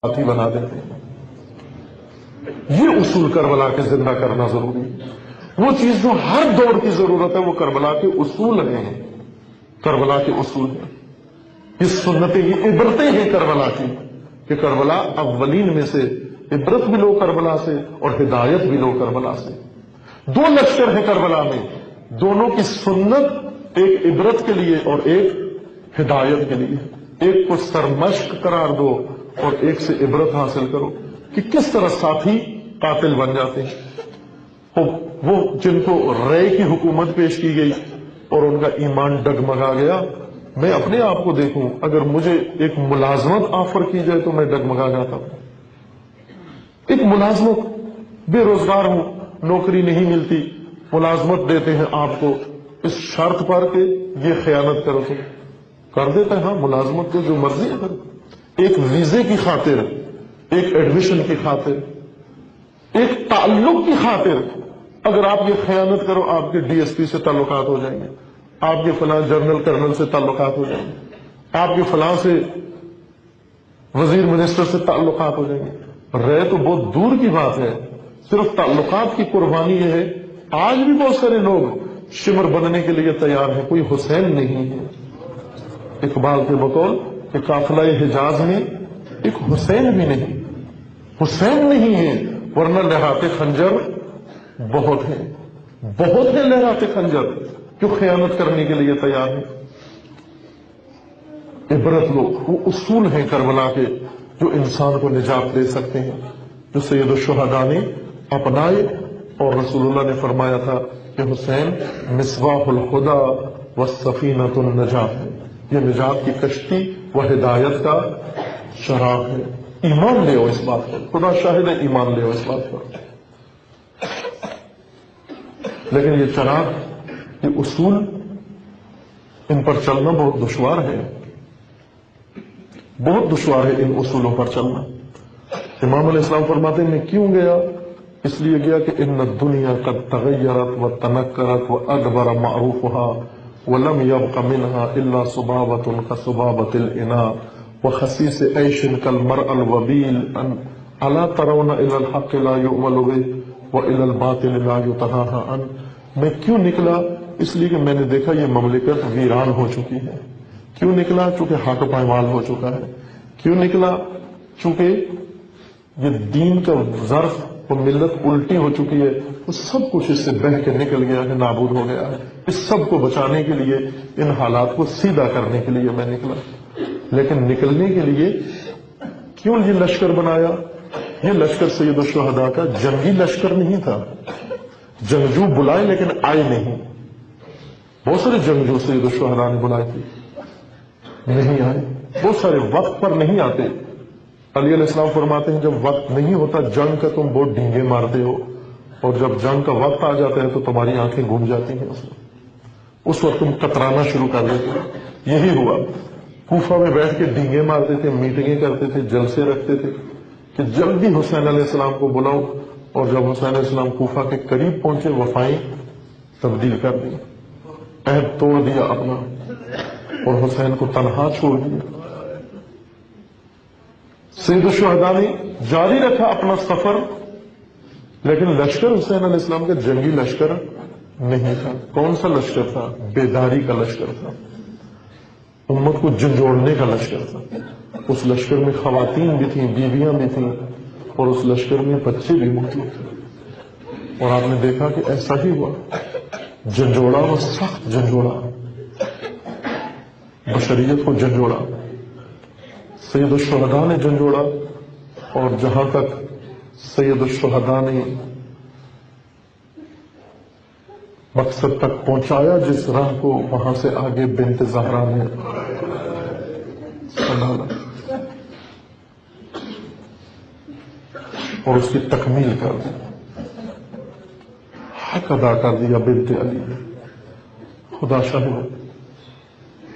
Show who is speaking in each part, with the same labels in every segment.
Speaker 1: ساتھی بنا دیتے ہیں۔ یہ اصول کربلا کے زندہ کرنا ضروری ہے۔ وہ چیز جو ہر دور کی ضرورت ہے وہ کربلا کے اصول ہیں، کربلا کے اصول ہیں، یہ سنتیں، یہ عبرتیں ہیں کربلا کی، کہ کربلا اولین میں سے عبرت بھی لو کربلا سے اور ہدایت بھی لو کربلا سے۔ دو لشکر ہیں کربلا میں، دونوں کی سنت ایک عبرت کے لیے اور ایک ہدایت کے لیے، ایک کو سرمشق قرار دو اور ایک سے عبرت حاصل کرو کہ کس طرح ساتھی قاتل بن جاتے ہیں۔ وہ جن کو رے کی حکومت پیش کی گئی اور ان کا ایمان ڈگمگا گیا، میں اپنے آپ کو دیکھوں، اگر مجھے ایک ملازمت آفر کی جائے تو میں ڈگمگا جاتا ہوں۔ ایک ملازمت، بے روزگار ہوں، نوکری نہیں ملتی، ملازمت دیتے ہیں آپ کو اس شرط پر کہ یہ خیانت کرو، تم کر دیتا ہے، ہاں ملازمت کو جو مرضی ہے کرو، ایک ویزے کی خاطر، ایک ایڈمیشن کی خاطر، ایک تعلق کی خاطر اگر آپ یہ خیانت کرو، آپ کے ڈی ایس پی سے تعلقات ہو جائیں گے، آپ کے فلاں جنرل کرنل سے تعلقات ہو جائیں گے، آپ کے فلاں سے وزیر منسٹر سے تعلقات ہو جائیں گے۔ رے تو بہت دور کی بات ہے، صرف تعلقات کی قربانی یہ ہے۔ آج بھی بہت سارے لوگ شمر بننے کے لیے تیار ہیں، کوئی حسین نہیں ہے۔ اقبال کے بقول کہ قافلہ حجاز میں ایک حسین بھی نہیں، حسین نہیں ہے، ورنہ لہراتے خنجر بہت ہیں، بہت ہیں لہراتے خنجر جو خیانت کرنے کے لیے تیار ہیں۔ عبرت لو، وہ اصول ہیں کربلا کے جو انسان کو نجات دے سکتے ہیں، جو سید الشہداء نے اپنائے، اور رسول اللہ نے فرمایا تھا کہ حسین مصباح الہدی والسفینۃ النجاۃ ہے، یہ نجات کی کشتی و ہدایت کا چراغ ہے۔ ایمان لے اس بات پر، خدا شاہد ہے، ایمان لے اس بات پر۔ لیکن یہ چراغ، یہ اصول، ان پر چلنا بہت دشوار ہے، بہت دشوار ہے ان اصولوں پر چلنا۔ امام علیہ السلام فرماتے ہیں میں کیوں گیا؟ اس لیے گیا کہ ان الدنیا قد تغیرت و تنکرت و ادبر معروفها ولم يبق منها الا صبابۃ كصبابۃ الاناء وخسیس عیش كالمرء الوبیل الا ترون الى الحق لا يؤمل به والى الباطل لا يتناهى عنه۔ میں کیوں نکلا؟ اس لیے کہ میں نے دیکھا یہ مملکت ویران ہو چکی ہے۔ کیوں نکلا؟ چونکہ حق پائمال ہو چکا ہے۔ کیوں نکلا؟ چونکہ یہ دین کا ظرف، وہ ملت الٹی ہو چکی ہے، وہ سب کچھ اس سے بہہ کے نکل گیا ہے، نابود ہو گیا ہے۔ اس سب کو بچانے کے لیے، ان حالات کو سیدھا کرنے کے لیے میں نکلا۔ لیکن نکلنے کے لیے کیوں یہ لشکر بنایا؟ یہ لشکر سید الشہداء کا جنگی لشکر نہیں تھا۔ جنگجو بلائے لیکن آئے نہیں، بہت سارے جنگجو سید الشہداء نے بلائے تھے، نہیں آئے، بہت سارے وقت پر نہیں آتے۔ علی علیہ السلام فرماتے ہیں جب وقت نہیں ہوتا جنگ کا تم بہت ڈینگے مارتے ہو، اور جب جنگ کا وقت آ جاتا ہے تو تمہاری آنکھیں گھوم جاتی ہیں، اس وقت تم کترانا شروع کر دیتے ہو۔ یہی ہوا، کوفہ میں بیٹھ کے ڈینگے مارتے تھے، میٹنگیں کرتے تھے، جلسے رکھتے تھے کہ جلدی حسین علیہ السلام کو بلاؤ، اور جب حسین علیہ السلام کوفہ کے قریب پہنچے وفائیں تبدیل کر دی، عہد توڑ دیا اپنا اور حسین کو تنہا چھوڑ دیا۔ سید الشہداء نے جاری رکھا اپنا سفر، لیکن لشکر حسین علیہ السلام کا جنگی لشکر نہیں تھا۔ کون سا لشکر تھا؟ بیداری کا لشکر تھا، امت کو جھنجھوڑنے کا لشکر تھا۔ اس لشکر میں خواتین بھی تھیں، بیویاں بھی تھیں، اور اس لشکر میں بچے بھی موجود تھے۔ اور آپ نے دیکھا کہ ایسا ہی ہوا، جھنجھوڑا، وہ سخت جھنجھوڑا، بشریت کو جھنجھوڑا، سید الشہداء نے جھنجھوڑا، اور جہاں تک سید الشہداء نے مقصد تک پہنچایا جس راہ کو، وہاں سے آگے بنت زہرا نے سنبھالا اور اس کی تکمیل کر دی، حق ادا کر دیا بنت علی نے۔ خدا شاہد،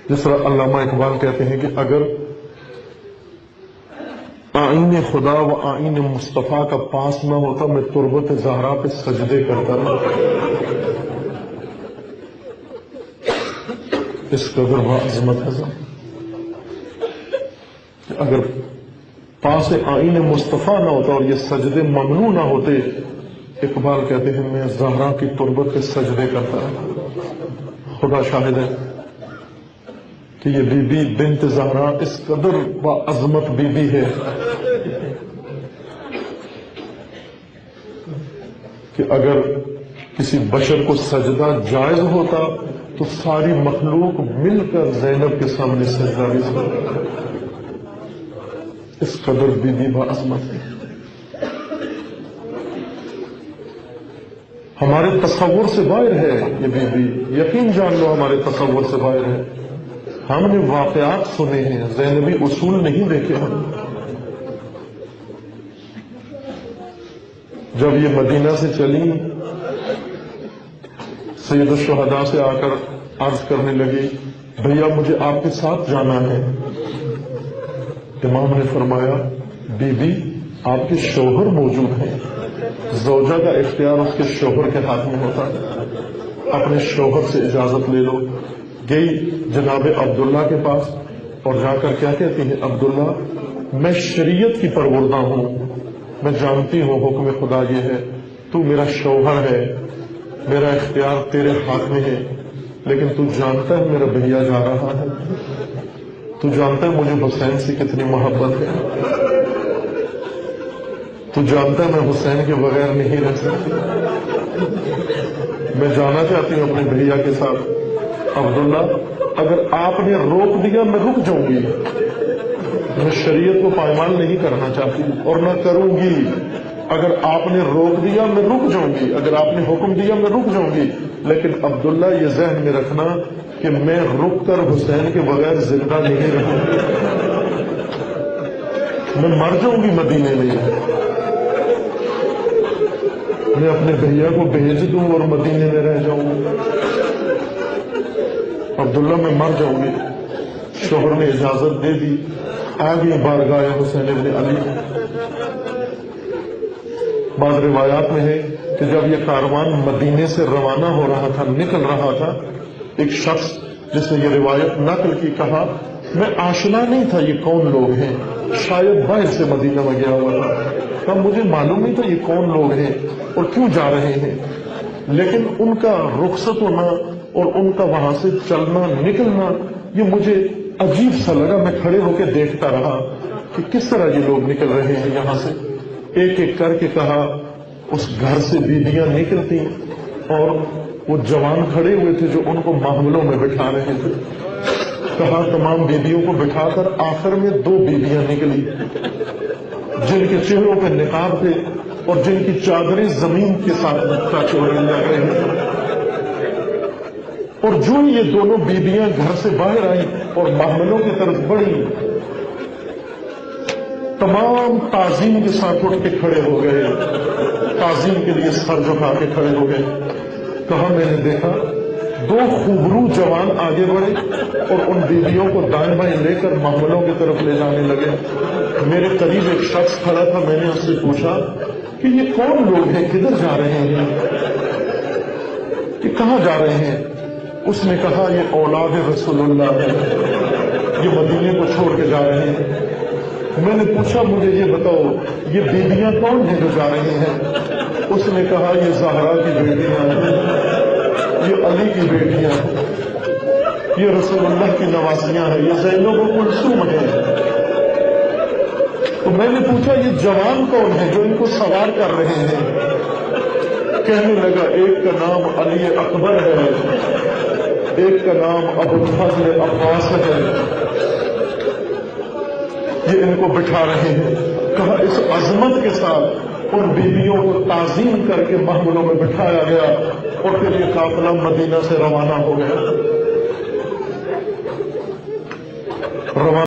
Speaker 1: جس طرح علامہ اقبال کہتے ہیں کہ اگر آئین خدا و آئین مصطفیٰ کا پاس نہ ہوتا میں تربت زہرا پہ سجدے کرتا نہ، اس قدر با عظمت ہے کہ اگر پاس آئین مصطفیٰ نہ ہوتا اور یہ سجدے ممنوع نہ ہوتے، اقبال کہتے ہیں میں زہرا کی تربت پہ سجدے کرتا ہے۔ خدا شاہد ہے کہ یہ بی بی بنت زہرا اس قدر باعظمت بی بی ہے کہ اگر کسی بشر کو سجدہ جائز ہوتا تو ساری مخلوق مل کر زینب کے سامنے سجدہ بھی کرتی، اس قدر بی بی باعظمت ہے۔ ہمارے تصور سے باہر ہے یہ بی بی، یقین جان لو ہمارے تصور سے باہر ہے۔ ہم نے واقعات سنے ہیں، زینبی اصول نہیں دیکھے ہم۔ جب یہ مدینہ سے چلی، سید الشہداء سے آ کر عرض کرنے لگی بھیا مجھے آپ کے ساتھ جانا ہے۔ امام نے فرمایا بی بی آپ کے شوہر موجود ہیں، زوجہ کا اختیار اس کے شوہر کے ہاتھ میں ہوتا ہے، اپنے شوہر سے اجازت لے لو۔ گئی جناب عبداللہ کے پاس اور جا کر کیا کہتی ہے، عبداللہ میں شریعت کی پروردہ ہوں، میں جانتی ہوں حکم خدا یہ ہے، تو میرا شوہر ہے، میرا اختیار تیرے ہاتھ میں ہے، لیکن تو جانتا ہے میرا بھیا جا رہا ہے، تو جانتا ہے مجھے حسین سے کتنی محبت ہے، تو جانتا ہے میں حسین کے بغیر نہیں رہ سکتی، میں جانا چاہتی ہوں اپنے بھیا کے ساتھ۔ عبداللہ اگر آپ نے روک دیا میں رک جاؤں گی، میں شریعت کو پائمال نہیں کرنا چاہتی اور نہ کروں گی۔ اگر آپ نے روک دیا میں رک جاؤں گی، اگر آپ نے حکم دیا میں رک جاؤں گی، لیکن عبداللہ یہ ذہن میں رکھنا کہ میں رک کر حسین کے بغیر زندہ نہیں رہوں گی، میں مر جاؤں گی مدینے میں، میں اپنے بھیا کو بھیج دوں اور مدینے میں رہ جاؤں، عبداللہ میں مر جاؤں گی۔ شوہر نے اجازت دے دی، آگے بارگاہ حسین ابن علی۔ بعض روایات میں ہے کہ جب یہ کاروان مدینے سے روانہ ہو رہا تھا، نکل رہا تھا، ایک شخص جس نے یہ روایت نقل کی کہا میں آشنا نہیں تھا یہ کون لوگ ہیں، شاید باہر سے مدینہ میں گیا ہوا تھا، کہا مجھے معلوم نہیں تھا یہ کون لوگ ہیں اور کیوں جا رہے ہیں، لیکن ان کا رخصت ہونا اور ان کا وہاں سے چلنا نکلنا یہ مجھے عجیب سا لگا۔ میں کھڑے ہو کے دیکھتا رہا کہ کس طرح یہ لوگ نکل رہے ہیں یہاں سے۔ ایک ایک کر کے کہا اس گھر سے بیویاں نکلتی اور وہ جوان کھڑے ہوئے تھے جو ان کو محملوں میں بٹھا رہے تھے، کہا تمام بیویوں کو بٹھا کر آخر میں 2 بیویاں نکلی جن کے چہروں پہ نقاب تھے اور جن کی چادریں زمین کے ساتھ ٹچ ہونے لگ رہی تھیں، اور جو یہ دونوں بیویاں گھر سے باہر آئیں اور محملوں کی طرف بڑھی، تمام تعظیم کے ساتھ اٹھ کے کھڑے ہو گئے، تعظیم کے لیے سر جھکا کے کھڑے ہو گئے۔ کہا میں نے دیکھا 2 خوبرو جوان آگے بڑھے اور ان بیویوں کو دائیں بائیں لے کر محملوں کی طرف لے جانے لگے۔ میرے قریب ایک شخص کھڑا تھا، میں نے اس سے پوچھا کہ یہ کون لوگ ہیں، کدھر جا رہے ہیں، کہ کہاں جا رہے ہیں؟ اس نے کہا یہ اولاد رسول اللہ ہے، یہ مدینے کو چھوڑ کے جا رہے ہیں۔ میں نے پوچھا مجھے یہ بتاؤ یہ بیویاں کون ہیں جو جا رہی ہیں؟ اس نے کہا یہ زہرا کی بیٹیاں ہیں، یہ علی کی بیٹیاں ہیں، یہ رسول اللہ کی نواسیاں ہیں، یہ زینب و کلثوم ہیں۔ تو میں نے پوچھا یہ جوان کون ہیں جو ان کو سوار کر رہے ہیں؟ کہنے لگا ایک کا نام علی اکبر ہے، ایک کا نام ابو الفضل عباس ہے، یہ ان کو بٹھا رہے ہیں۔ کہا اس عظمت کے ساتھ ان بیویوں کو تعظیم کر کے محملوں میں بٹھایا گیا اور پھر یہ قافلہ مدینہ سے روانہ ہو گیا۔